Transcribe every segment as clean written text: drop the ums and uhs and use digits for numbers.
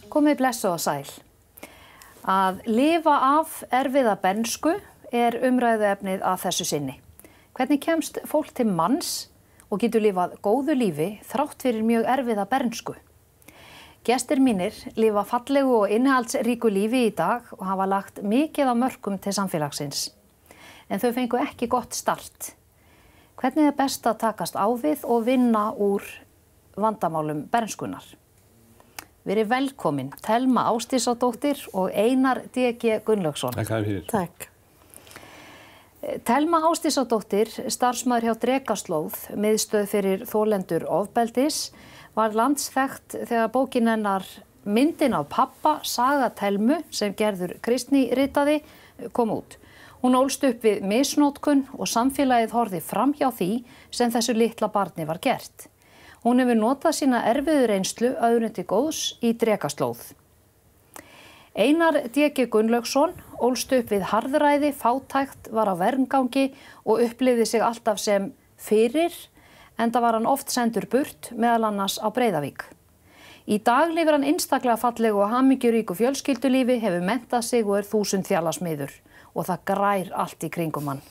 Komið blessuð og sæl. Að lifa af erfiða bernsku umræðuefnið að þessu sinni. Hvernig kemst fólk til manns og getur lifað góðu lífi þrátt fyrir mjög erfiða bernsku? Gestir mínir lifa fallegu og innihaldsríku lífi í dag og hafa lagt mikið af mörkum til samfélagsins. En þau fengu ekki gott start. Hvernig best að takast á við og vinna úr vandamálum bernskunar? Verið velkomin, Thelma Ásdísardóttir og Einar D.G. Gunnlaugsson. Takk fyrir. Takk. Thelma Ásdísardóttir, starfsmaður hjá Drekaslóð, miðstöð fyrir þolendur ofbeldis, var landsþekkt þegar bókin hennar Myndin af pabba, saga Thelmu, sem Gerður Kristný ritaði, kom út. Hún ólst upp við misnotkun og samfélagið horfði fram hjá því sem þessu litla barni var gert. Hún hefur notað sína erfiðu reynslu öðrum til góðs í Drekaslóð. Einar D.G. Gunnlaugsson ólst upp við harðræði, fátækt, var á verngangi og upplifði sig alltaf sem fyrir, enda var hann oft sendur burt, meðal annars á Breiðavík. Í dag lifir hann einstaklega fallegu og hamingjuríku fjölskyldulífi, hefur menntað sig og 1000 fjallasmiður og það grær allt í kringum hann.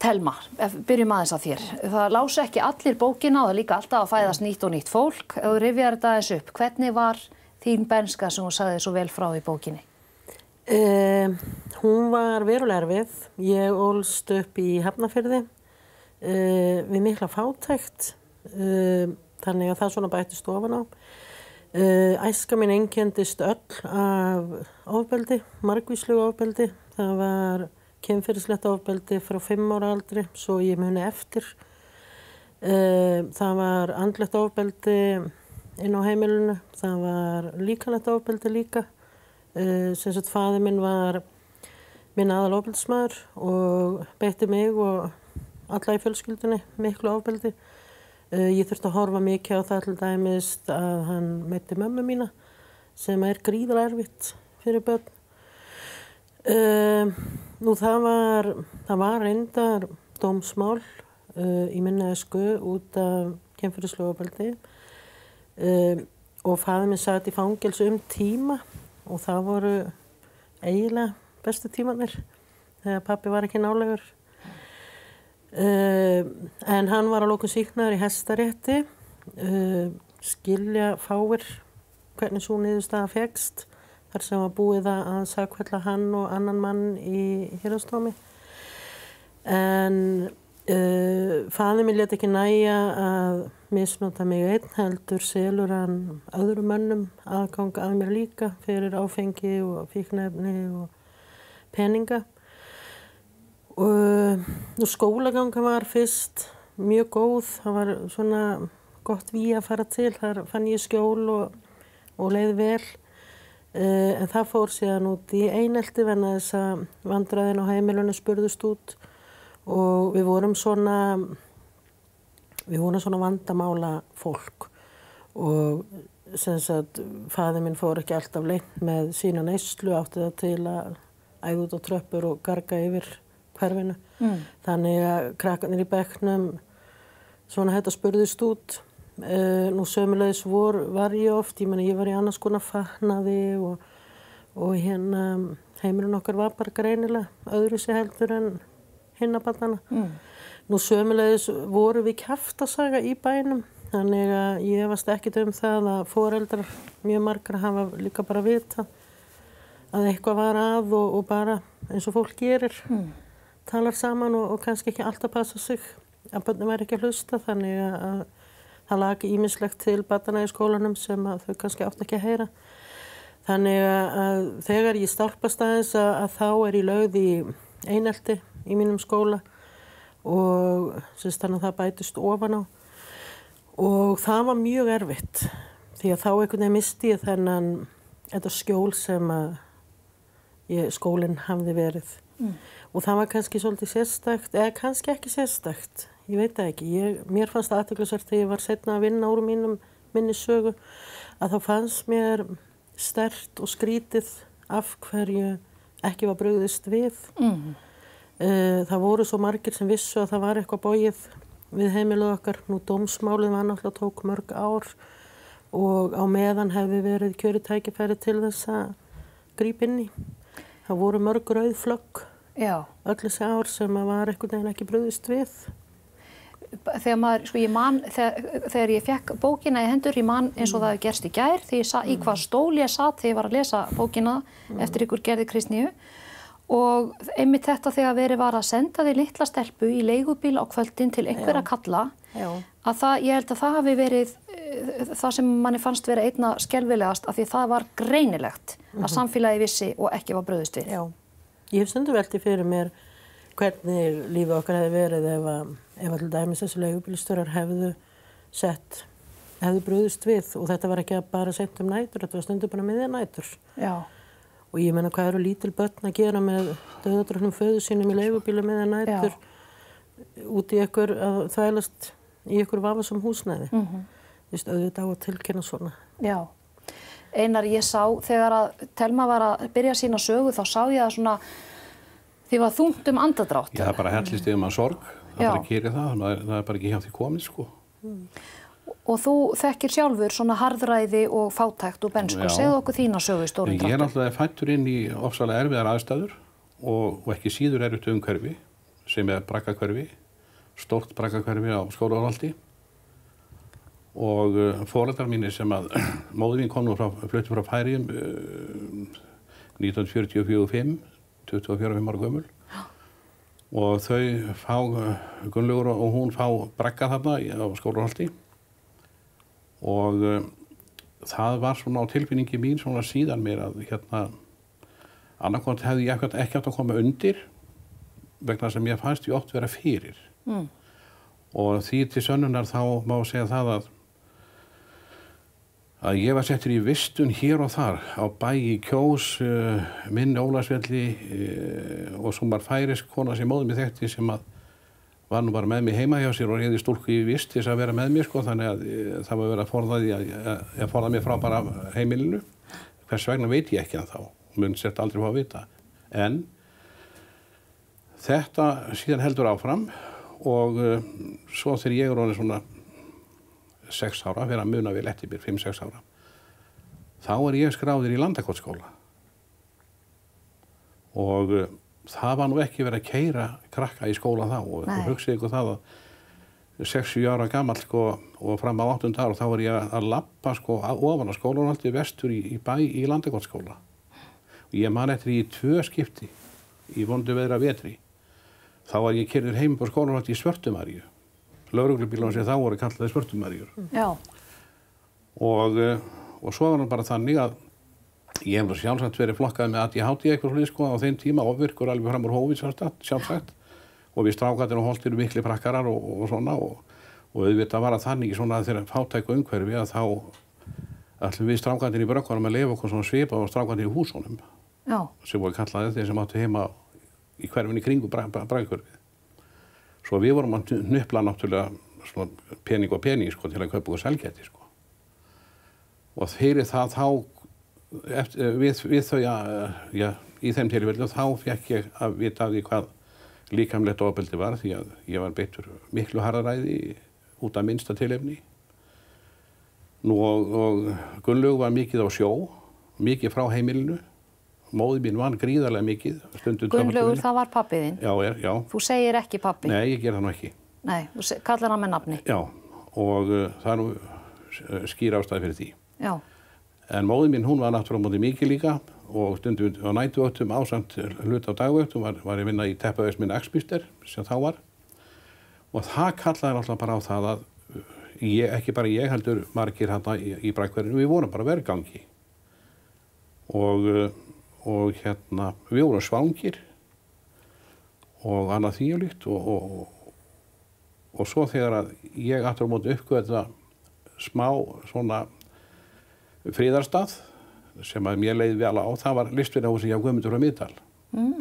Thelma, byrjum aðeins að þér. Það lásu ekki allir bókina og það líka alltaf að fæðast nýtt og nýtt fólk. Ef þú rifjar þetta aðeins upp, hvernig var þín bernska sem þú sagði svo vel frá í bókinni? Hún var verulega erfið. Ég ólst upp í Hafnarfirði við mikla fátækt, þannig að það svona bættist ofan á. Æska mín einkenndist öll af ofbeldi, margvíslegu ofbeldi. Það var kynferðislegt ofbeldi frá 5 ára aldri, svo ég muni eftir. Það var andlegt ofbeldi inn á heimilinu, það var líkamlegt ofbeldi líka. Sem sagt faðir minn var minn aðal ofbeldismaður og beitti mig og alla í fjölskyldunni miklu ofbeldi. Ég þurfti að horfa mikið á það til dæmis að hann meitti mömmu mína, sem gríðarlega erfitt fyrir börn. Nú það var reyndar dómsmál í minni æsku út af kynferðislegu ofbeldi og faðir minn sat í fangelsi tíma og það voru eiginlega bestu tímarnir þegar pabbi var ekki nálægur. En hann var að lokum sýknaður í Hæstarétti, skilja fáir hvernig sú niðurstaða fékkst, þar sem var búið að sakfella hann og annan mann í héraðsdómi. En faðir minn lét ekki nægja að misnota mig einn, heldur selur hann öðrum mönnum aðgang að mér líka fyrir áfengi og fíkniefni og peninga. Og skólaganga var fyrst mjög góð, það var svona gott vígi að fara til, þar fann ég skjól og leið vel. En það fór síðan út í einelti vegna þess að vandræðin á heimilinu spurðust út og við vorum svona vandamála fólk og sem sagt faðir minn fór ekki alltaf leynt með sína neyslu, átti það til að æða út á tröppur og garga yfir hverfinu. Þannig að krakkarnir í bekknum svona þetta spurðist út. Nú sömuleiðis var ég oft, ég var í annars konar fatnaði og heimurinn okkar var bara greinilega öðruvísi heldur en hinna barnanna. Nú sömuleiðis voru við kjaftasaga í bænum, þannig að ég efast ekkert það að foreldrar mjög margar hafa líka bara vitað að eitthvað var að og bara eins og fólk gerir. Talar saman og kannski ekki alltaf passa sig að börnum væri ekki að hlusta, þannig að það lag ýmislegt til barnanna í skólanum sem að þau kannski átt ekki að heyra. Þannig að þegar ég stálpast aðeins að þá ég lögð í einelti í mínum skóla og þannig að það bætist ofan á og það var mjög erfitt því að þá einhvern veginn misti ég þetta skjól sem að skólinn hafði verið. Og það var kannski svolítið sérstakt, eða kannski ekki sérstakt, ég veit það ekki. Mér fannst það athyglisvert þegar ég var seinna að vinna úr minni sögu, að þá fannst mér sterkt og skrítið af hverju ekki var brugðist við. Það voru svo margir sem vissu að það var eitthvað bogið við heimilið okkar. Nú dómsmálið var náttúrulega tók mörg ár og á meðan hefði verið kjörið tækifæri til þess að grípa inn í. Það voru mörg rauð flögg öll þessi ár sem að var einhvern veginn ekki brugðist við. Þegar maður, sko ég man, þegar ég fekk bókina í hendur, ég man eins og það hefði gerst í gær, því í hvað stól ég satt þegar ég var að lesa bókina eftir ykkur Gerði Kristnýju og einmitt þetta þegar verið var að senda því litla stelpu í leigubíl á kvöldin til einhverja kalla, að það, ég held að það hafi verið það sem manni fannst vera einna skelfilegast af því það var greinilegt að samfélagi vissi og ekki var brugðist við. Já, ég hef stundum velti fyrir mér hvernig lífið okkar hefði verið ef til dæmis þessi leigubílstjórar hefðu brugðist við og þetta var ekki bara seint nætur, þetta var stundum bara miðja nætur. Já. Og ég meina hvað eru lítil börn að gera með dauðadráttnum föður sínum í leigubílu miðja nætur út í ykkur að þvælast í ykkur vafasam húsnæði. Auðvitað á að tilkynna svona. Já. Einar, ég sá þegar að Telma var að byrja sína sögu þá sá ég að svona því var þungt andardrátt. Já, það bara hellist yfir mann sorg. Það bara gerir það. Það er bara ekki hjá því komið, sko. Og þú þekkir sjálfur svona harðræði og fátækt og bensku. Segðu okkur þína sögu í stórum dráttum. Ég er náttúrulega fæddur inn í ofsalega erfiðar aðstæður og ekki síður erfitt umhverfi sem braggahverfi, stórt braggahverfi á Skólavörðuholti. Og foreldrar mínir sem að móðir mín kom nú fluttu frá Færeyjum 1944-5, 24 ára gömul. Og þau fá, Gunnlaugur og hún fá bragga þarna á Skólavörðuholti. Og það var svona á tilfinningi mín svona síðan mér að annarkvæmt hefði ég ekki átt að koma undir vegna sem ég fannst ég oft vera fyrir. Og því til sönnunar þá má segja það að ég var settur í vistun hér og þar á bæ í Kjós, Minni Ólafsvelli og svo var færisk kona sem móðir mig þekkti sem að var nú bara með mig heima hjá sér og réði stúlku í vist til þess að vera með mér sko, þannig að það var verið að forða mér frá bara heimilinu. Hvers vegna veit ég ekki þá, mun sett aldrei fá að vita. En þetta síðan heldur áfram og svo þegar ég orðinn svona 6 ára, fyrir að muna vel eftir mér, 5-6 ára, þá ég skráður í Landakotsskóla. Og það var nú ekki verið að keyra krakka í skóla þá og hugsið ykkur það að 6-7 ára gamall sko, og fram á 8. ár þá ég að labba sko, ofan á skólanum alltaf vestur í bæ í Landakotsskóla. Og ég man eftir í 2 skipti í vondu veðra vetri. Þá var ég keyrður heim á skólanum í Svörtumaríu. Lögreglubílunum sem þá voru kallaði Svörtumaríur. Já. Og svo var hann bara þannig að ég hef sjálfsagt verið flokkað með ADHD eitthvað slíkt sko á þeim tíma, ofvirkur alveg fram úr hófi sjálfsagt. Og við strákarnir og holtir mikli prakkarar og svona og auðvitað var að þannig svona þegar fátæku umhverfi að þá ætlum við strákarnir í brökkunum að lifa okkur svona svipað og strákarnir í húsunum. Já. Sem voru kallaði þeir sem áttu heima í hverfinni kringu braggahverfið. Svo við vorum að hnupla náttúrulega svona pening sko til að kaupa okkur selgæti sko. Og fyrir það þá við þau í þeim tilfelli þá fékk ég að vita af því hvað líkamlegt ofbeldi var því að ég var beittur miklu harðræði út af minnsta tilefni. Nú og Gunnlaug var mikið á sjó, mikið frá heimilinu. Móðir mín vann gríðarlega mikið. Gunnlaugur, það var pabbi þinn? Já. Þú segir ekki pabbi? Nei, ég ger það nú ekki. Nei, þú kallar hann með nafni? Já, og það nú skýr ástæði fyrir því. Já. En móðir mín, hún var náttúrulega móti mikið líka og stundum á nætuvöktum ásamt hluta á dagvöktum var ég vinna í teppaverksmiðjunni Axmister sem þá var. Og það kallaði náttúrulega bara á það að ekki bara ég heldur margir hérna í braggahverfinu, við vorum bara vergangi. Og við vorum svangir og annað því og líkt og svo þegar að ég aftur á móti uppgötva smá svona friðarstað sem að mér leið vel á, það var listvinahúsið hjá Guðmundur frá Miðdal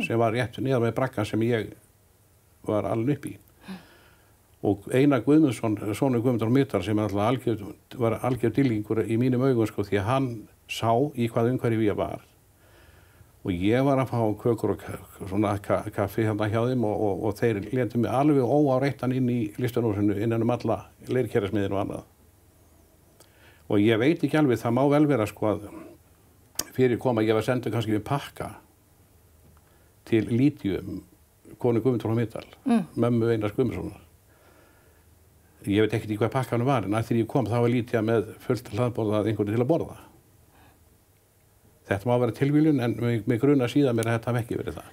sem var rétt niðan með braggann sem ég var alveg upp í. Og Einar Guðmundsson, sonur Guðmundur frá Miðdal sem var algjör dýrlingur í mínum augum sko því að hann sá í hvað umhverfi ég var. Og ég var að fá kökur og svona kaffi hérna hjá þeim og þeir létu mig alveg óáreittan inn í listvinahúsinu innan alla leirkerfismiðir og annað. Og ég veit ekki alveg, það má vel vera sko að fyrir koma ég var sendur kannski við pakka til Lídíu, konu Guðmundur frá Miðdal, mömmu Einars Guðmundssonar. Ég veit ekkert í hvað pakkanum var, en þegar ég kom þá var Lídía með fullt hlaðborðað einhverju til að borða. Þetta má vera tilviljun, en mig gruna síðan mér að þetta hef ekki verið það.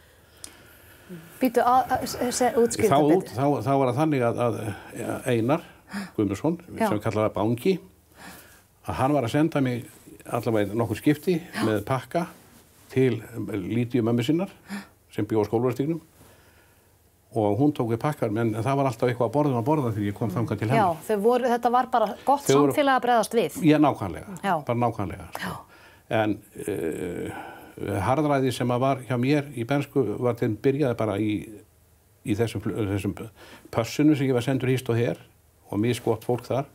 Býtu útskýrta betur. Þá var það þannig að Einar Guðmundsson, sem kallaði Bangi, að hann var að senda mig allavega nokkur skipti með pakka til Lídíu mömmu sinnar, sem bjó á Skólavörðustígnum, og hún tók við pakkar, en það var alltaf eitthvað að borða þegar ég kom þangað til hennar. Já, þetta var bara gott samfélag að bregðast við. Já, nákvæmlega, bara nákvæmlega. Sko. En harðræði sem var hjá mér í bernsku var til byrjaði bara í þessum pössinu sem ég var sendur hist og her og misgott fólk þar,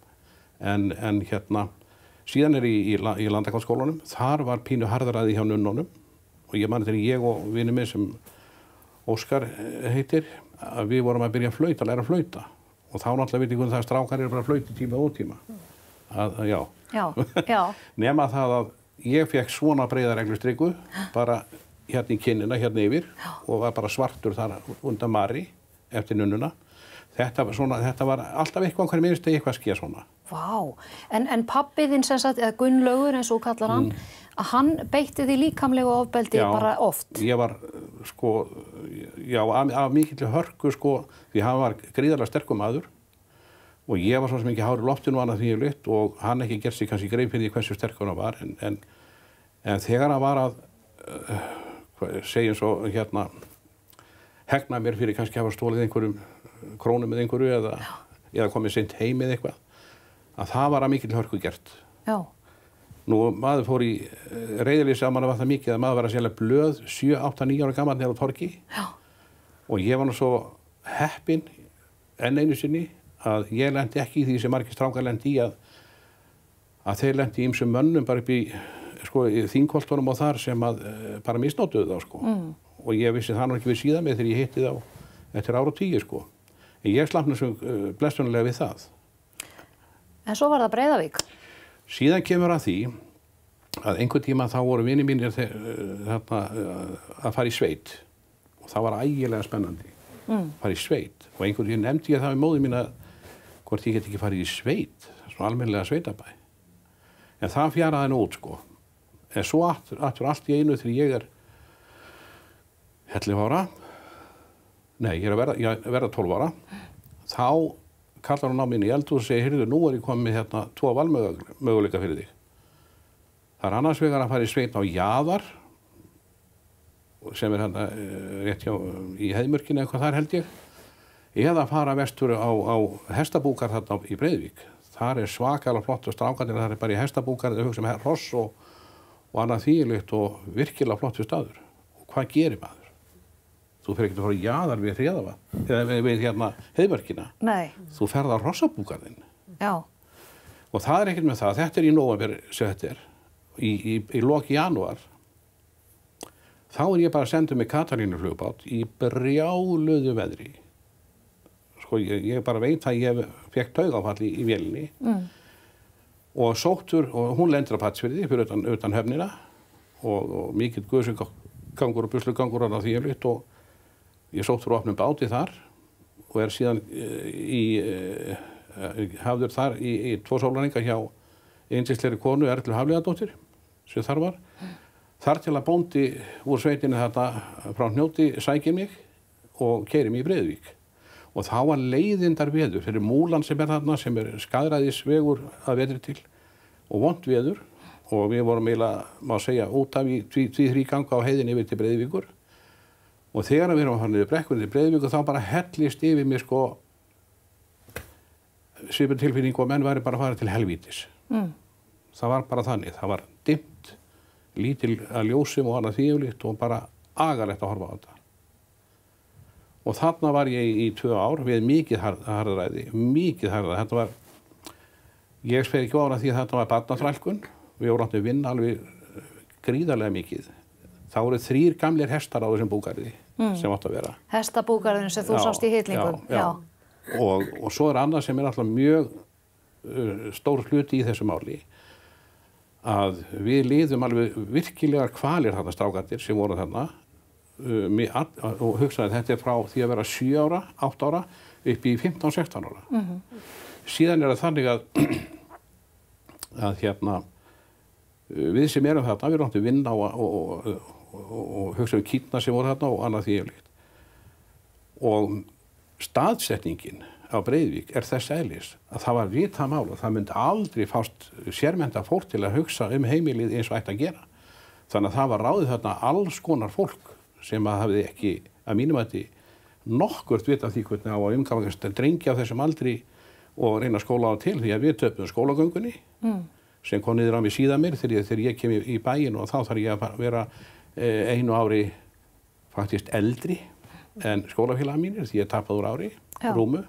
en hérna síðan í Landakotsskólanum, þar var pínu harðræði hjá nunnunum og ég man þegar ég og vinur minn sem Óskar heitir, að við vorum að byrja að læra að flauta og þá náttúrulega veit ég það að strákar eru bara að flauta tíma og ótíma. Já. Nema það að ég fekk svona breiða reglustrikku, bara hérna í kinnina, hérna yfir og var bara svartur þar undan Mari eftir nunnuna. Þetta var alltaf eitthvað minnst eitthvað skeið svona. Vá, en pabbiðinn sem sagt, eða Gunnlaugur eins og kallar hann, að hann beitti því líkamlegu ofbeldi bara oft. Ég var sko, af mikilli hörku sko, því hann var gríðarlega sterkur maður og ég var svo sem ekki hár í loftinu annað því ég lytt og hann ekki gert sig kannski grein fyrir því hversu sterkur hann var, en þegar hann var að segjum svo hérna hegna mér fyrir kannski að hafa stólið einhverjum krónum með einhverju eða komið seint heim með eitthvað, að það var að mikilli hörku gert. Já. Nú, maður fór í reiðilísi að mann var það mikið að maður var að selja blöð 7, 8, 9 ára gamall niður á torgi. Já. Og ég var nú svo heppinn enn einu sinni að ég lendi ekki í því sem margir strákar lendi í að þeir lendi í ýmsum mönnum bara upp í Þingholtunum og þar sem að bara misnótuðu þá sko. Og ég vissi það nú ekki við síðan með þegar ég hitti þá eftir ára og 10 sko. En ég slapp nú blessunarlega við það. En svo var það Breiðavík. Síðan kemur að því að einhvern tíma þá voru vinir mínir að fara í sveit og það var ægilega spennandi að fara í sveit og einhvern tíma nefndi ég það við móður mín að hvort ég get ekki farið í sveit, svona almennilega sveitabæ. En það fjaraði nú út sko. En svo aftur allt í einu þegar ég er 11 ára, nei ég er að verða 12 ára, þá kallar hún á minni í eldhús og segir, heyrðu, nú er ég komið með hérna 2 valmöguleika fyrir þig. Það er annars vegar að fara í sveit á Jaðar, sem er hérna rétt hjá í Heiðmörkinni eitthvað þar held ég, eða fara vestur á hestabúkar þarna í Breiðvík. Þar er svakalega flott og strákarnir, það er bara í hestabúkar, það hugsa hross og annað þvílíkt og virkilega flottur staður. Og hvað gerir maður? Þú fer ekki að fara í Jaðar við Hreðavatn, eða við hérna Heiðmörkina. Nei. Þú ferð á hrossabúkarðinn. Já. Og það er ekkert með það. Þetta er í nóvember sem þetta er. Í loki janúar. Þá er ég bara að senda mig Katalínuflugbát í brjáluðu veðri. Sko, ég bara veit að ég fekk taugáfall í vélinni. Og sóttur, og hún lendir á Pattsfirði fyrir utan höfnina og mikill gusugangur og buslugangur á því lytt og ég sóttur opnum báti þar og er síðan hafður þar í 2 sólarhringa hjá yndislegri konu Erlu Hafliðadóttir sem þar var. Þar til að bóndi úr sveitinni þarna frá Hnjóti sækir mig og keyrir mig í Breiðvík. Og þá var leiðindar veður fyrir Múlan sem er þarna, sem er skaðræðisvegur að vetri til og vont veður og við vorum eiginlega, má segja, út af í 2-3 ganga á heiðinni yfir til Breiðvíkur og þegar við erum að fara niður brekkunni til Breiðvíkur þá bara hellist yfir mér sko svipur tilfinning og menn væri bara að fara til helvítis. Það var bara þannig, það var dimmt, lítil að ljósum og annað þvíulíkt og bara agalegt að horfa á þetta. Og þarna var ég í 2 ár við mikið harðræði, þetta var, ég spyr ekki á hana því að þetta var barnaþrælkun, við vorum átt að vinna alveg gríðarlega mikið. Þá voru 3 gamlir hestar á þessum búgarði sem átt að vera. Hestabúgarðinu sem þú sást í Hitlingum. Já. Og svo er annað sem er alltaf mjög stór hluti í þessu máli, að við liðum alveg virkilegar kvalir þarna strákarnir sem voru þarna og hugsaði þetta frá því að vera 7 ára, 8 ára upp í 15-16 ára. Síðan það þannig að hérna við sem erum þarna, við erum átt að vinna og hugsa kýtna sem voru þarna og annað því yfirleitt. Og staðsetningin á Breiðvík þess eðlis að það var vitað mál og það myndi aldrei fást sérmennta fólk til að hugsa heimilið eins og ætti að gera. Þannig að það var ráðið þarna alls konar fólk sem að hafði ekki, að mínum mati, nokkurt vita því hvernig á að umgangast drengi á þessum aldri og reyna skóla á til því að við töpum skólagöngunni sem kom niður á mig síðan mér þegar ég kem í bæinn og þá þarf ég að vera 1 ári faktist eldri en skólafélaga mínir því ég tapaði úr ári, rúmu.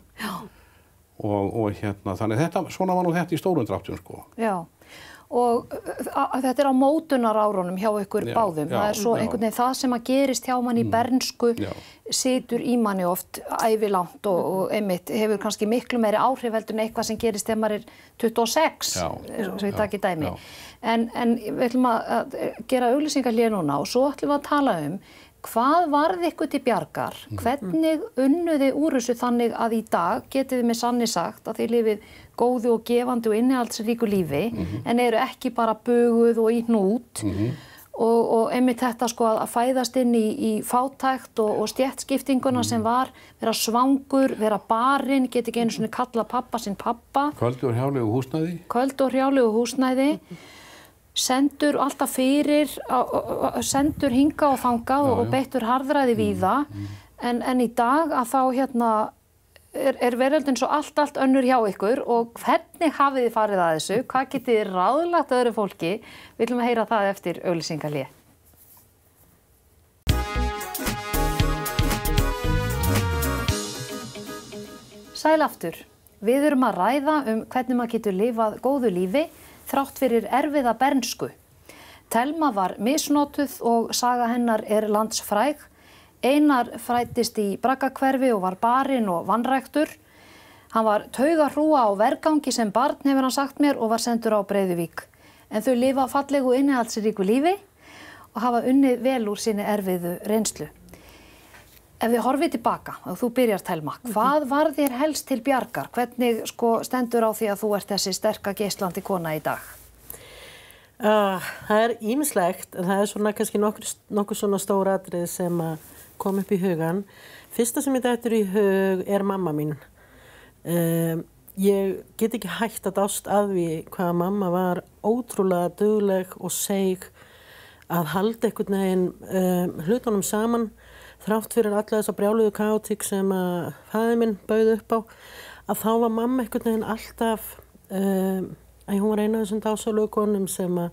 Og hérna, þannig svona var nú þetta í stórum dráttum, sko. Já, og þetta á mótunarárunum hjá ykkur báðum. Það svo einhvern veginn það sem að gerist hjá manni í bernsku, situr í manni oft ævilangt og einmitt hefur kannski miklu meiri áhrif heldur en eitthvað sem gerist þegar maður 26, svo ég taki dæmi. En við ætlum að gera auglýsingahlé núna og svo ætlum við að tala hvað varð ykkur til bjargar? Hvernig unnuði úr þessu þannig að í dag getið þið með sanni sagt að þið lifið góðu og gefandi og innihaldsríku lífi en eru ekki bara buguð og í hnút og einmitt þetta sko að fæðast inn í fátækt og stéttskiptinguna sem var, vera svangur, vera barinn, geti ekki einu svona kalla pappa sinn pappa. Köldu og hrjálegu húsnæði. Köldu og hrjálegu húsnæði. Sendur alltaf fyrir, sendur hinga og þangað og beittur harðræði víða en í dag að þá hérna veröldin svo allt önnur hjá ykkur og hvernig hafið þið farið að þessu? Hvað getið þið ráðlagt öðru fólki? Við viljum að heyra það eftir auglýsingahlé. Sæl aftur. Við erum að ræða hvernig maður getur lifað góðu lífi þrátt fyrir erfiða bernsku. Telma var misnotuð og saga hennar landsfræg. Einar fæddist í Braggahverfi og var barinn og vanræktur. Hann var taugahrúga á vergangi sem barn hefur hann sagt mér og var sendur á Breiðuvík. En þau lifa fallegu og innihaldsríku lífi og hafa unnið vel úr sinni erfiðu reynslu. Ef við horfið tilbaka, og þú byrjar Telma, hvað var þér helst til bjargar? Hvernig stendur á því að þú ert þessi sterka geislandi kona í dag? Það ýmislegt, en það svona kannski nokkur svona stór atriði sem kom upp í hugan. Fyrsta sem ég dettur í hug mamma mín. Ég get ekki hægt að dást að því hvað mamma var ótrúlega dugleg og seig að halda einhvern veginn hlutunum saman. Þrátt fyrir alla þessa brjáluðu kaotík sem að faðir minn bauð upp á, að þá var mamma einhvern veginn alltaf, hún var eina af þessum dásalögu konum sem að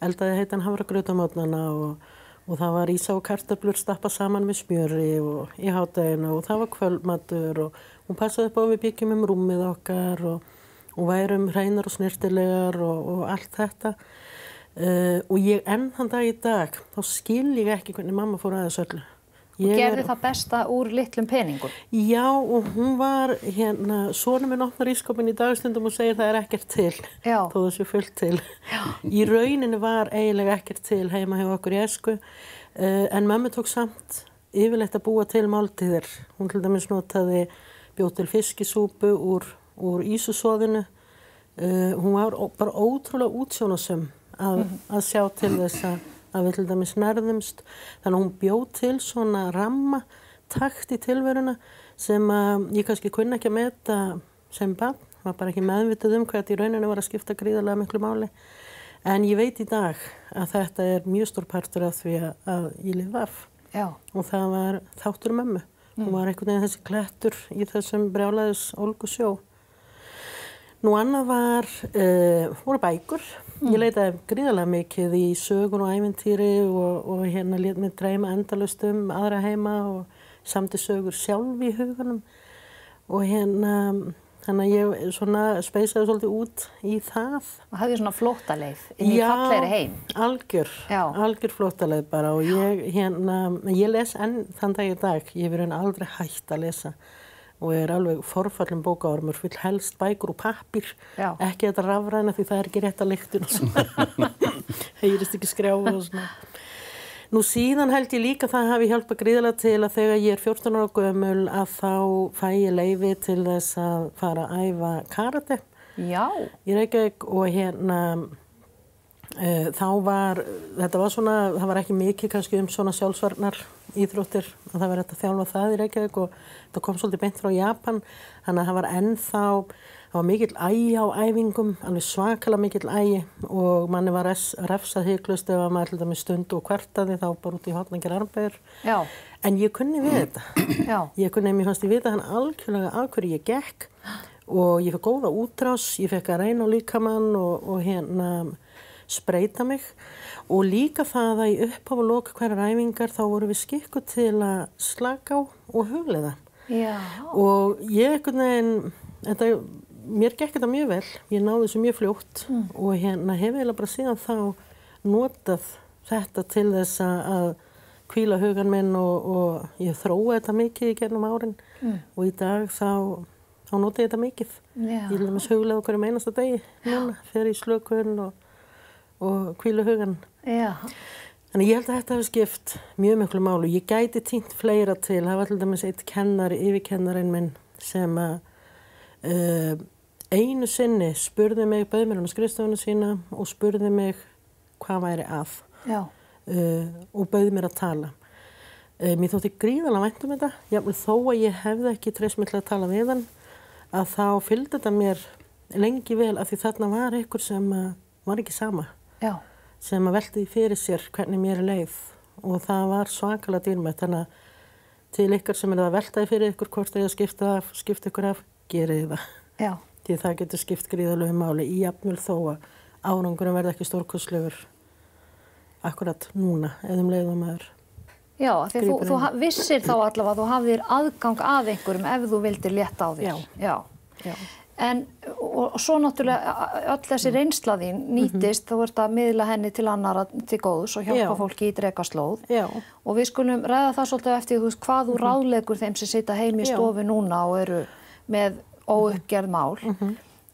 eldaði heitan hafragraut á morgnana og það var ýsa og kartöflur stappað saman við smjöri og í hádeginu og það var kvöldmatur og hún passaði upp á að við byggjum rúmið okkar og værum hreinar og snyrtilegar og allt þetta. Og ég enn þann dag í dag, þá skil ég ekki hvernig mamma fór að þessu öllu. Og gerði það besta úr litlum peningum? Já, og hún var sonur minn opnar ísskápinn í dagstundum og segir það ekkert til, þó það sé fullt til. Í rauninni var eiginlega ekkert til heima hjá okkur í æsku, en mömmu tók samt yfirleitt að búa til máltíðir. Hún til dæmis bjó til fiskisúpu úr ísusoðinu. Hún var bara ótrúlega útsjónasöm að sjá til þess að við til dæmis nærðumst. Þannig að hún bjó til svona ramma, takt í tilveruna sem ég kannski kunni ekki að meta sem barn. Var bara ekki meðvituð hvað þetta í rauninu var að skipta gríðarlega miklu máli. En ég veit í dag að þetta mjög stór partur af því að ég lifi af. Já. Og það var þáttur mömmu. Hún var einhvern veginn þessi klettur í þessum brjálæðis ólgusjó. Nú annað voru bækur. Ég leitaði gríðarlega mikið í sögur og ævintýri og lét mig dreyma endalaust aðra heima og samdi sögur sjálf í huganum. Og þannig að ég svona speysaði svolítið út í það. Og hafði svona flóttaleið inn í fallegri heim. Algjör flóttaleið bara og ég les enn þann dag í dag. Ég hef aldrei hætt að lesa. og alveg forfallin bókaormur, vill helst bækur og pappír, Já. ekki þetta rafræna því það ekki rétt að lyktin og svona, heyrist ekki skrjáfa og svona. Nú síðan held ég líka það hafi hjálpað gríðarlega til að þegar ég 14 ára gömul að þá fæ ég leyfi til þess að fara að æfa karate Já. í Reykjavík og þá var, þetta var svona, það var ekki mikið kannski svona sjálfsvarnar íþróttir að það var hægt að þjálfa það í Reykjavík og það kom svolítið beint frá Japan, þannig að það var ennþá, það var mikill ægi á æfingum, alveg svakalega mikill ægi og manni var refsað hiklaust ef að maður til dæmis stundu og kvartaði þá bara út í hotn að gera armbæður. Já. En ég kunni við þetta. Já. Mér fannst ég vita hann algjörlega af hverju ég gekk og ég fekk góða útrás, ég fekk að reyna á líkamann og spreyta mig og líka það að í upphafi og loka hverjar æfingar þá voru við skikkuð til að slaka á og hugleiða. Já. Og ég einhvern veginn, mér gekk þetta mjög vel, ég náði þessu mjög fljótt og hef eiginlega bara síðan þá notað þetta til þess að hvíla hugan minn og ég þrói þetta mikið í gegnum árin og í dag þá nota ég þetta mikið. Já. Ég vil með hugleiða okkur einasta degi núna, fer í slökun og hvíla hugan. Já. Þannig ég held að þetta hefur skipt mjög miklu máli. Ég gæti týnt fleira til. Það var til dæmis eitt yfirkennarinn minn sem einu sinni spurði mig, bauð mér á skrifstofuna sína og spurði mig hvað væri að. Já. Og bauð mér að tala. Mér þótti gríðarlega vænt um þetta. Jafnvel þó að ég hefði ekki treyst mig til að tala við hann, að þá fylgdi þetta mér lengi vel af því þarna var einhver sem var ekki sama. Já. Sem að velti fyrir sér hvernig mér leið og það var svakalega dýrmætt. Þannig að til ykkar sem að veltaði fyrir ykkur hvort að ég skipta ykkur af, gerið það. Já. Því það getur skipt gríðarlegu máli í jafnvel þó að árangurinn verði ekki stórkostlegur akkurat núna eða leiðum maður. Já, því þú vissir þá allavega að þú hafðir aðgang að einhverjum ef þú vildir létta á þér. Já. En og svo náttúrulega öll þessi reynsla þín nýtist, þú ert að miðla henni til annara til góðs og hjálpa fólki í Drekaslóð. Já. Og við skulum ræða það svolítið eftir hvað þú ráðleggur þeim sem sitja heim í stofu núna og eru með óuppgerð mál.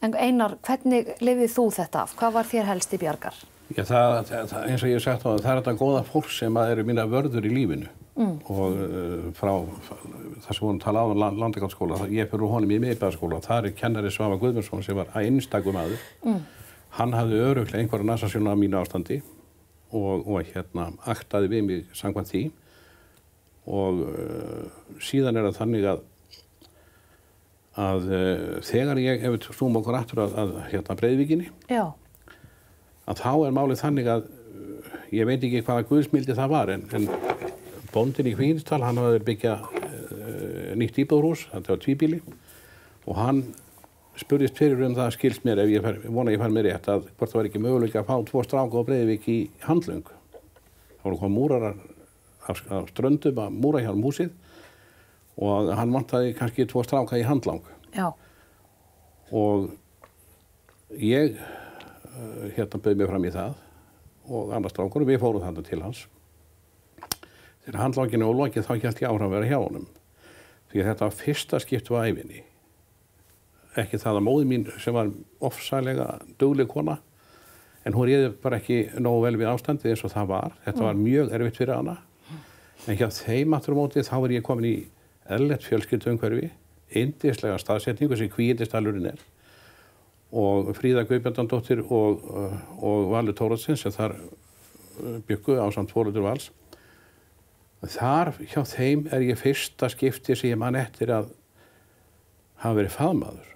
En Einar, hvernig lifið þú þetta af? Hvað var þér helst í bjargar? Já, það eins og ég hef sagt á það er þetta góða fólk sem eru mína vörður í lífinu. Og frá það sem vorum tala á Landakotsskóla, ég fyrir honum í Miðbæjarskóla, þar kennari Svavar Guðmundsson sem var einstakur maður. Hann hafði örugglega einhverja nasasjónu af mínu ástandi og aktaði við mig samkvæmt því og síðan er það þannig að þegar ég ef við snúum okkur aftur að Breiðvíkinni að þá er málið þannig að ég veit ekki hvaða guðsmildi það var en bóndinn í Hvíðsdal, hann hafði byggja nýtt íbúðarhús, þetta var tvíbýli og hann spurðist fyrir það skilst mér ef ég vona ég fær mér rétt að hvort það var ekki möguleika að fá 2 stráka á Breiðvík í handlöng. Það voru komið múrarar af ströndum að múra hjá húsið og hann vantaði kannski 2 stráka í handlang. Já. Og ég bauð mér fram í það og annar strákur og við fórum þarna til hans. Þegar handlanginu og lokið þá hélt ég áfram að vera hjá honum. Því að þetta var fyrsta skipti á ævinni. Ekki það að móðir mín sem var ofsalega dugleg kona en hún réði bara ekki nógu vel við ástandið eins og það var. Þetta var mjög erfitt fyrir hana. En hjá þeim aftur á móti þá var ég komin í erlent fjölskylduumhverfi, yndislega staðsetningu sem Kvígindisdalurinn er og Fríða Guðbjarnardóttir og Valur Thoroddsen sem þar byggu ásamt foreldrum Vals. Þar hjá þeim er ég fyrsta skipti sem ég man eftir að hafa verið faðmaður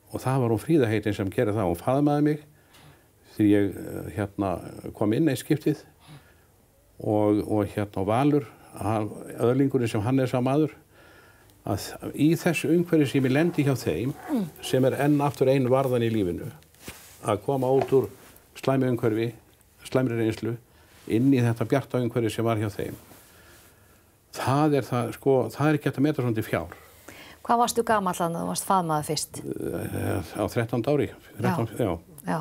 og það var hún Fríða heitin sem gerði það. Hún faðmaði mig því ég kom inn eitt skiptið og Valur, öðlingurinn sem hann er sá maður, að í þessu umhverfi sem ég lendi hjá þeim, sem er enn aftur ein varðan í lífinu, að koma út úr slæmi umhverfi, slæmri reynslu, inn í þetta bjarta umhverfi sem var hjá þeim. Það er ekki hægt að meta svona til fjár. Hvað varstu gamall þannig að þú varst faðmaður fyrst? Á 13 ári. 13, já.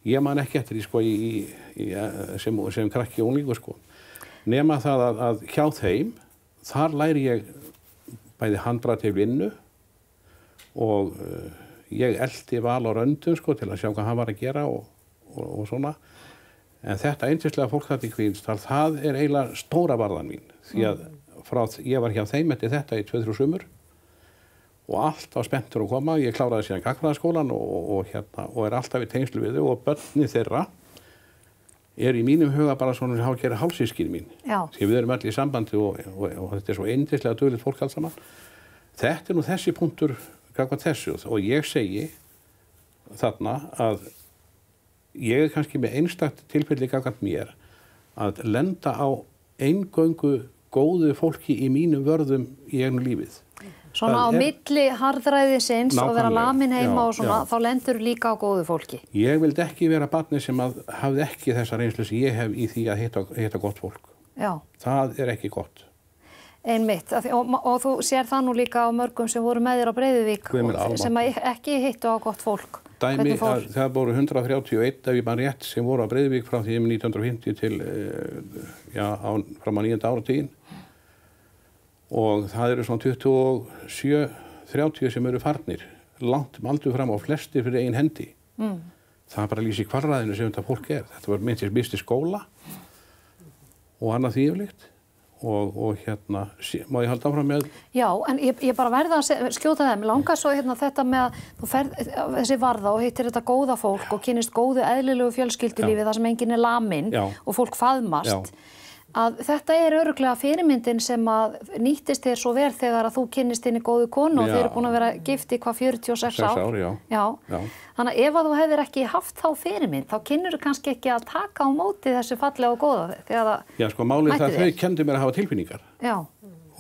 Ég man ekki eftir því sem krakki og unglingur Nema það að hjá þeim, þar læri ég bæði handbragð til vinnu og ég eldi Val á Röndum sko til að sjá hvað hann var að gera og svona. En þetta yndislega fólk þarna í Hvílsdal, það er eiginlega stóra varðan mín. Því að ég var hjá þeim eftir þetta í 2-3 sumur og allt var spenntur að koma. Ég kláraði síðan gagnfræðaskólann og er alltaf í tengslu við þau og börni þeirra í mínum huga bara svona hálfgerði hálfsystkini mín. Já. Því við erum öll í sambandi og þetta er svo yndislega duglegt fólk alls saman. Þetta er nú þessi punktur gagnvart þessu og ég segi þarna að ég er kannski með einstakt tilfelli gagnvart mér að lenda á eingöngu góðu fólki í mínum vörðum í einu lífið. Svona á milli harðræðisins og vera lamin heima og svona, já. Þá lendur líka á góðu fólki. Ég vildi ekki vera barni sem hafði ekki þessa reynslu sem ég hef í því að hitta gott fólk. Já. Það er ekki gott. Einmitt, og þú sér það nú líka á mörgum sem voru með þér á Breiðuvík sem ekki hittu á gott fólk. Dæmi að það voru 131 ef ég man rétt sem voru á Breiðuvík frá því 1950 til fram á 9. áratuginn. Og það eru svona 27-30 sem eru farnir, langt maldu fram á flestir fyrir eigin hendi. Það bara lýsi kvalræðinu sem þetta fólk er. Þetta var minnst í skóla og annað því yfirleitt. Og má ég halda áfram með? Já, en ég bara verða að skjóta þeim. Langar svo þetta með að þú ferð þessi varða og hittir þetta góða fólk og kynnist góðu eðlilegu fjölskyldulífi þar sem enginn er lamin og fólk faðmast. Já. Að þetta er örugglega fyrirmyndin sem að nýttist þér svo vel þegar að þú kynnist þinni góðu konu og þeir eru búin að vera gift í 46 ár. Já. Þannig að ef að þú hefðir ekki haft þá fyrirmynd, þá kynnur þú kannski ekki að taka á móti þessu fallega og góða þegar það Já, sko, málið það að þau kenndi mér að hafa tilfinningar. Já.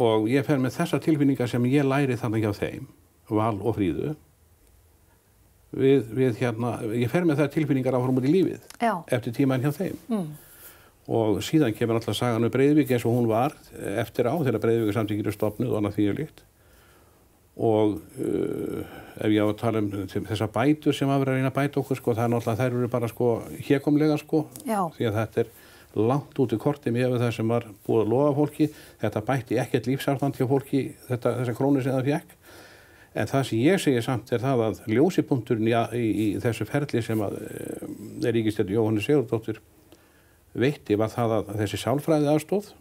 Og ég fer með þessar tilfinningar sem ég læri þannig hjá þeim, Val og Fríðu, ég fer með þær tilfinningar áfram út í lífið. Já. Eftir tímainn hjá þeim. Og síðan kemur alltaf sagan Breiðuvík eins og hún var eftir á þegar Breiðuvík samtökin stofnuð og annað því líkt. Og ef ég á að tala þessar bætur sem að vera að reyna að bæta okkur, sko, það er náttúrulega þær eru bara hégómlega, sko, því að þetta er langt út í korti með það sem var búið að lofa fólki. Þetta bætti ekkert lífsástand hjá fólki, þessar krónur sem það fékk. En það sem ég segi samt er það að ljósipunkturinn í þessu ferli sem að ríkisstjórn Jóhannu Sigurðardóttur veitti var það að þessi sálfræði aðstoð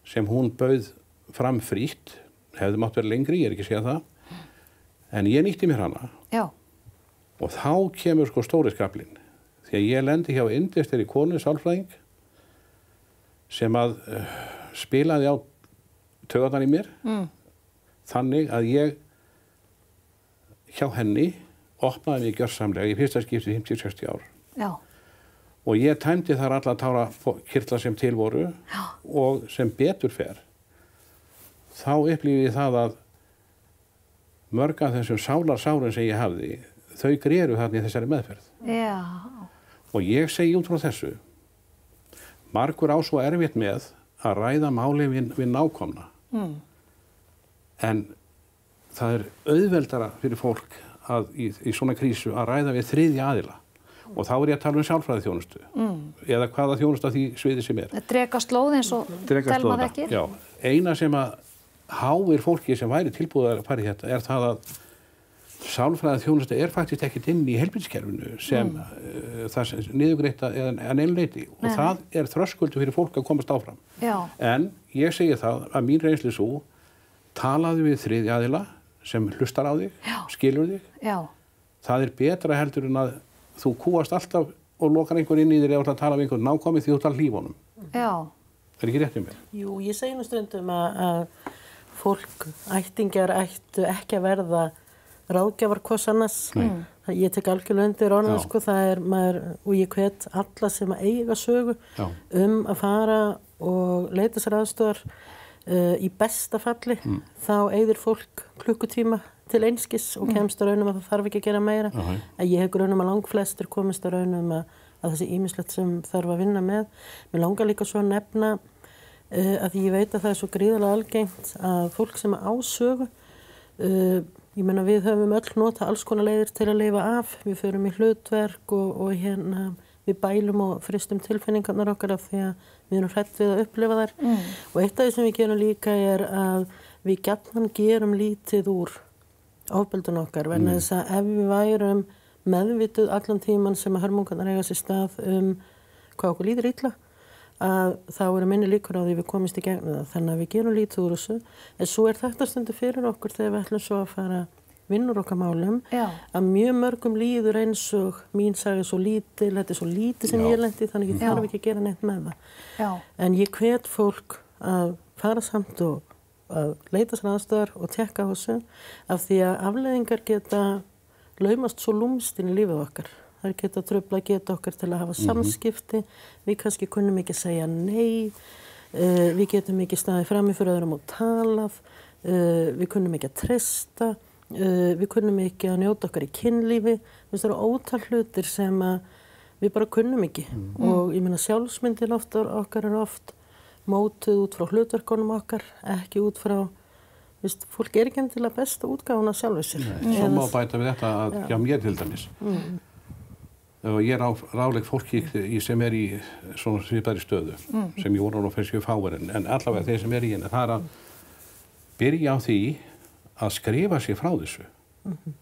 sem hún bauð fram frítt, hefði mátt vera lengri, ég er ekki að segja það, en ég nýtti mér hana. Já. Og þá kemur stóri skaflinn, því að ég lendi hjá yndislegri konu sálfræðing sem að spilaði á taugarnar í mér, þannig að ég hjá henni opnaði mig gjörsamlega í fyrsta skipti 50-60 ár. Já. Og ég tæmdi þar alla tárakirtla sem til voru og sem betur fer. Þá upplifði ég það að mörg af þessum sálarsárum sem ég hafði, þau greru þarna í þessari meðferð. Já. Og ég segi út frá þessu, margur á svo erfitt með að ræða máli við nákomna. En það er auðveldara fyrir fólk í svona krísu að ræða við þriðja aðila. Og þá er ég að tala sálfræðiþjónustu eða hvaða þjónustu af því sviði sem er. Drekaslóð eins og Telma þekkir. Já, eina sem að háir fólki sem væri tilbúið að fara í þetta er það að sálfræðiþjónusta er faktisk ekkert inn í heilbrigðiskerfinu sem það niðurgreitt að neinu leyti og það er þröskuldur fyrir fólk að komast áfram. Já. En ég segi það að mín reynslu svo talaðu við þriðja aðila sem hlustar á þig, skilur þig. Já. Það er betra heldur en að þú kúast alltaf og lokar einhver inn í þér eða að tala við einhvern nákomið því þú tala líf honum. Já. Það er ekki rétt um mér. Jú, ég segi nú stundum að fólk, ættingjar ættu ekki að verða ráðgjafar hvers annars. Ég tek algjörlega undir orðan, sko, það er maður, og ég hvet alla sem að eiga sögu að fara og leita sér aðstoðar í besta falli. Þá eyðir fólk klukkutíma til einskis og kemst að raunum að það þarf ekki að gera meira. En ég hef raunum að langflestir komist að raunum að þessi ýmislegt sem þarf að vinna með. Mér langar líka svo að nefna að ég veit að það er svo gríðarlega algengt að fólk sem á sögu, ég meina við höfum öll nota alls konar leiðir til að lifa af. Við förum í hlutverk og við bælum og fristum tilfinningarnar okkar af því að við erum hrædd við að upplifa þær. Og eitt af því sem við gerum líka er að við gjarnan gerum lítið úr ofbeldun okkar, vegna þess að ef við værum meðvituð allan tíman sem að hörmungarnar eiga sér stað hvað okkur líður illa, að þá eru minni líkur á því við komist í gegnum það. Þannig að við gerum lítið úr þessu, en svo þetta stundu fyrir okkur þegar við ætlum svo að fara vinnur okkar málum, að mjög mörgum líður eins og mín saga svo lítil, þetta svo lítið sem ég lendi, þannig ég þarf ekki að gera neitt með það. Já. En ég hvet fólk að fara samt og að leita sér aðstöðar og tekka á þessu, af því að afleiðingar geta laumast svo lúmst inn í lífið okkar. Það geta trufla geta okkar til að hafa samskipti, við kannski kunnum ekki að segja nei, við getum ekki staðið frammi fyrir öðrum og talað, við kunnum ekki að treysta, við kunnum ekki að njóta okkar í kynlífi. Það eru ótal hlutir sem við bara kunnum ekki. Og ég meina sjálfsmyndin okkar er oft mótuð út frá hlutverkunum okkar, ekki út frá, fólk er ekki endilega besta útgáfan af sjálfu sér. Svo má bæta við þetta að hjá mér til dæmis. Og ég ráðleg fólki sem í svona svipaðri stöðu, sem ég voru á fyrir fáir, en allavega þeir sem í henni, það að byrja á því að skrifa sér frá þessu.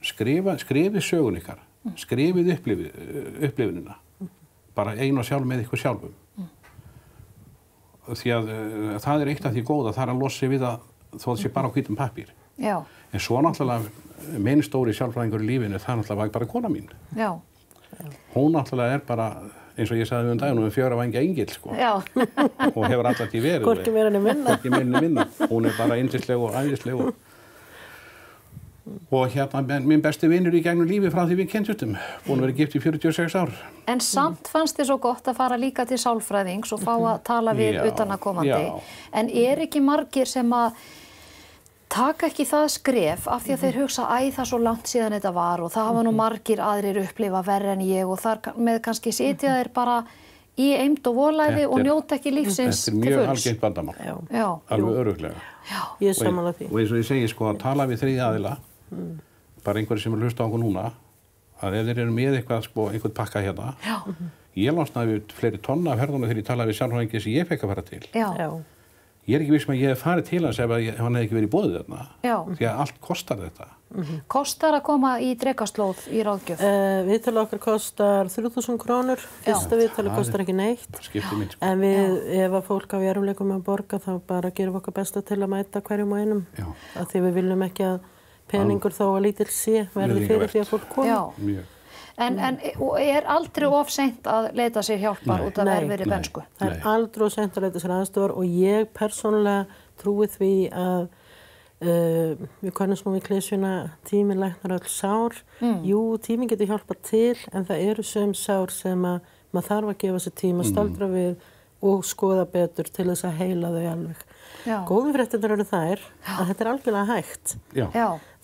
Skrifið sögun ykkar, skrifið upplifunina, bara einu og sjálf með ykkur sjálfum. Því að það er eitt af því góða, það að losa sig við að þó það sé bara á hvítum pappír. Já. En svo náttúrulega minn stóri sjálfræðingur í lífinu, það náttúrulega bara kona mín. Já. Hún náttúrulega er bara, eins og ég sagði daginn, hún er 4 vængja engill, sko. Já. Og hefur alltaf því verið. Hvorki meira en minna. Hvorki meira en minna. Hún er bara yndisleg og æðisleg og hérna minn besti vinur í gegnum lífi frá því við kynntumstum, búin að vera gift í 46 ár. En samt fannst þér svo gott að fara líka til sálfræðings og fá að tala við utanakomandi. En er ekki margir sem að taka ekki það skref af því að þeir hugsa það svo langt síðan þetta var og það hafa nú margir aðrir upplifa verri en ég og þar með kannski sitja þeir bara í eymd og volæði og njóta ekki lífsins til fulls. Þetta er mjög algengt vandamál, alveg örugglega. Ég er sammála því. Og eins og ég segi, sko, að tala við þriðja aðila, bara einhverju sem hlusta á okkur núna, að ef þeir eru með eitthvað, sko, einhvern pakka hérna, ég losnaði við fleiri tonna af herðunum þegar ég talaði við sjálfræðingi sem ég fekk að fara til. Ég er ekki viss að ég hef farið til hans ef hann hefði ekki verið í boðið þarna, því að allt kostar þetta. Kostar að koma í Drekaslóð í ráðgjöf? Viðtalið okkar kostar 3.000 krónur, fyrsta viðtalið kostar ekki neitt. En ef að fólk á veruleikum að borga þá bara gerum við okkar besta til að mæta hverjum og einum. Af því við viljum ekki að peningur þó að lítil sé verði fyrir því að fólk komi. En er aldrei of seint að leita sér hjálpar út af erfiðri bernsku? Það er aldrei of seint að leita sér aðstofar og ég persónulega trúi því að við kannast nú við klisjuna tíminn læknar öll sár. Jú, tíminn getur hjálpað til en það eru sum sár sem að maður þarf að gefa sér tíma, staldra við og skoða betur til þess að heila þau alveg. Góðu fréttirnar eru þær að þetta er algjörlega hægt.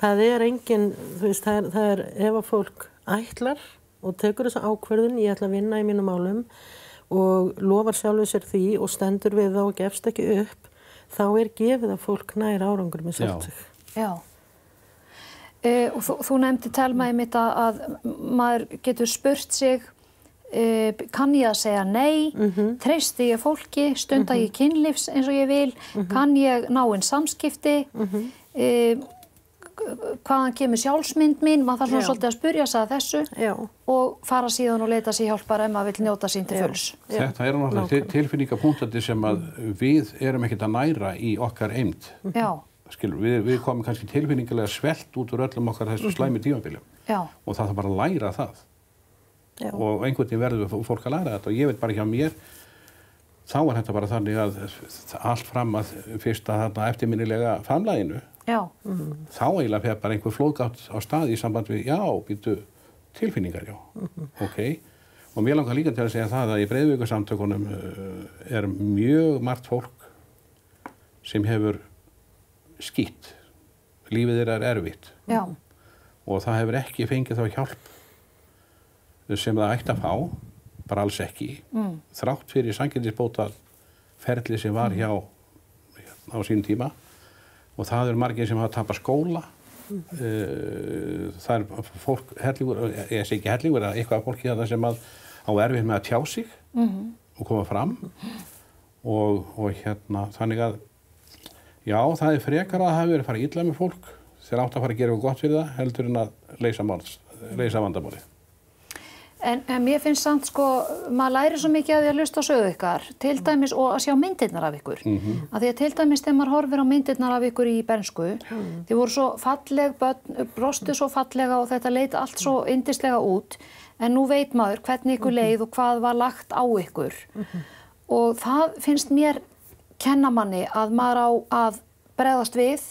Það er engin, það er ef að fólk ætlar og tekur þessa ákvörðun, ég ætla að vinna í mínum málum og lofar sjálfu sér því og stendur við þá og gefst ekki upp, þá er gefið að fólk nær árangur með sjálfsög. Og þú nefndi Telma einmitt að maður getur spurt sig, kann ég að segja nei, treysti ég fólki, stunda ég kynlífs eins og ég vil, kann ég ná inn samskipti, hvaðan kemur sjálfsmynd mín, maður þarf svona svolítið að spyrja sig að þessu og fara síðan og leita sér hjálpar ef maður vill njóta sín til fulls. Þetta eru náttúrulega tilfinningapunktandi sem að við erum ekkert að næra í okkar eymd. Við komum kannski tilfinningilega svelt út úr öllum okkar þessu slæmi tímabilum og það þarf bara að læra það. Og einhvern veginn verður fólk að læra þetta og ég veit bara hjá mér, þá er þetta bara þannig að allt fram að fyrsta eftirminnilega famlaginu, þá eiginlega fer bara einhver flóðgátt á stað í samband við, býtu tilfinningar, Og mér langar líka til að segja það að í Breiðavíkursamtökunum er mjög margt fólk sem hefur skítt. Lífið þeirra er erfitt. Og það hefur ekki fengið þá hjálp sem það ætti að fá, bara alls ekki. Þrátt fyrir sanngirnisbóta ferli sem var hjá á sínum tíma. Og það eru margir sem hafa tapað skóla. Það er fólk, hellingur, ég segi ekki hellingur, eitthvað fólki það sem á erfitt með að tjá sig og koma fram. Og þannig að, það er frekar að það hafi verið að fara illa með fólk þeir áttu að fara að gera eitthvað gott fyrir það heldur en að leysa vandamálið. En mér finnst samt sko, maður læri svo mikið að því að hlusta á sögu ykkar, til dæmis og að sjá myndirnar af ykkur. Að því að til dæmis þegar maður horfir á myndirnar af ykkur í bernsku, þið voru svo falleg, brostu svo fallega og þetta leit allt svo yndislega út, en nú veit maður hvernig ykkur leið og hvað var lagt á ykkur. Og það finnst mér kenna manni að maður á að bregðast við,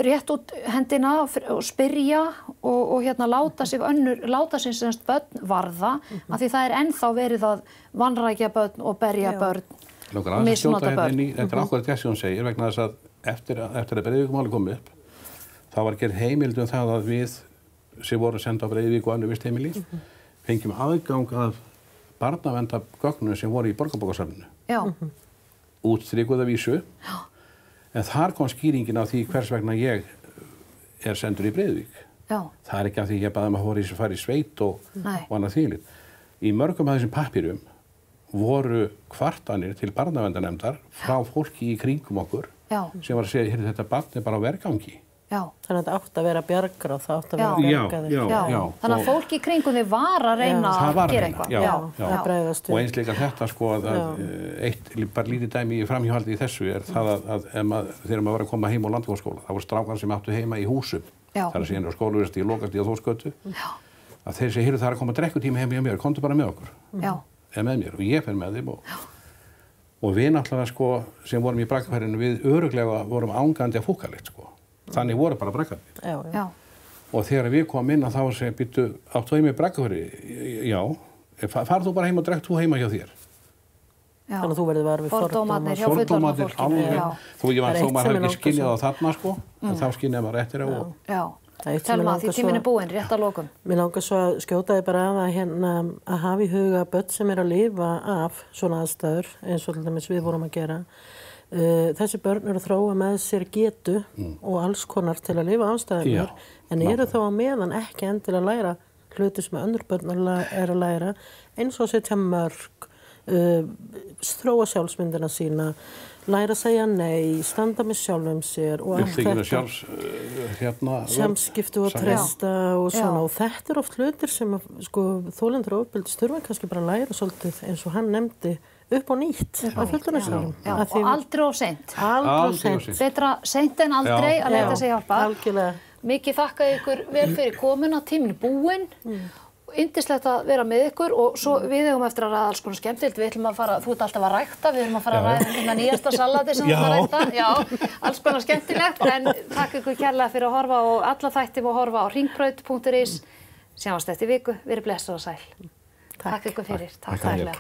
rétt út hendina og spyrja og hérna láta sig semst börn varða, af því það er ennþá verið að vanrækja börn og berja börn og misnota börn. Þetta er ákveðið þess að hún segir, vegna þess að eftir að Breiðavíkurmálið kom upp, þá var gerð heimild það að við sem voru senda á Breiðavík og önnur vistheimili, fengjum aðgang að barnaverndargögnum sem voru í Borgarbókasafninu. Útstrikuð af vísu. En þar kom skýringin á því hvers vegna ég er sendur í Breiðavík. Það er ekki af því ég baði að fara í sveit og annað þvíumlíkt. Í mörgum af þessum pappírum voru kvartanir til barnaverndarnefndar frá fólki í kringum okkur sem var að segja, heyrðu, þetta barn er bara á vergangi. Þannig að þetta átt að vera bjargar og það átt að vera bjargaðir. Þannig að fólk í kringunni var að reyna að gera eitthvað. Og eins líka þetta sko að eitt bara lítið dæmi í framhjáhaldi í þessu er það að þegar maður var að koma heim á Landverksskóla, það voru strákar sem áttu heima í húsum, þar að síðan á skólaverðstíð og lokastíð á Þórsgötu, að þeir segja, heyrðu, það er að koma drekkutími heim hjá mér, komdu bara með okkur, eða með mér, og ég fer með þeim og við náttúrulega sko sem vorum í braggafærinu, við örugglega vorum ángandi af fúkalikt sko. Þannig voru bara braggarnir. Og þegar við komum inn að þá segja, býttu, áttu heim í braggafæri? Já. Farð þú bara heim og drekkt þú heima hjá þér? Þannig að þú verður var við fordómarnir hjá fullorðna fólkinu. Þó maður hafi ekki skynjað á þarna sko, en þá skynjaði maður eftir á. Telma, því tíminn er búinn, rétt að lokum. Mér langar svo að skjóta þig bara að hafa í huga börn sem er að lifa af svona aðstæður, eins og til dæmis við vorum að gera. Þessi börn eru að þróa með sér getu og alls konar til að lifa ástæðunar, en eru þá á meðan ekki endilega að læra hluti sem önnur börn er að læra, eins og að setja mörk, þróa sjálfsmyndina sína, læra að segja nei, standa með sjálfum sér og allt þetta. Samskipti og treysta og svona. Og þetta er oft hlutir sem sko, þolendur ofbeldis þurfa kannski bara að læra svolítið, eins og hann nefndi, upp og nýtt af fullorðinsárum. Og aldrei of seint. Aldrei of seint. Betra seint en aldrei að leita sig hjálpa. Algjörlega. Mikið þakka ykkur vel fyrir komuna, tíminn er búinn. Yndislegt að vera með ykkur og svo við eigum eftir að ræða alls konar skemmtilegt. Við ætlum að fara, þú ert alltaf að rækta, við ætlum að fara að ræða nýjasta salati sem þú ert að rækta. Já, alls konar skemmtilegt, en takk ykkur kærlega fyrir að horfa og alla þætti má horfa á hringbraut.is. Sjáumst eftir viku, verið blessuð og sæl. Takk ykkur fyrir. Takk kærlega.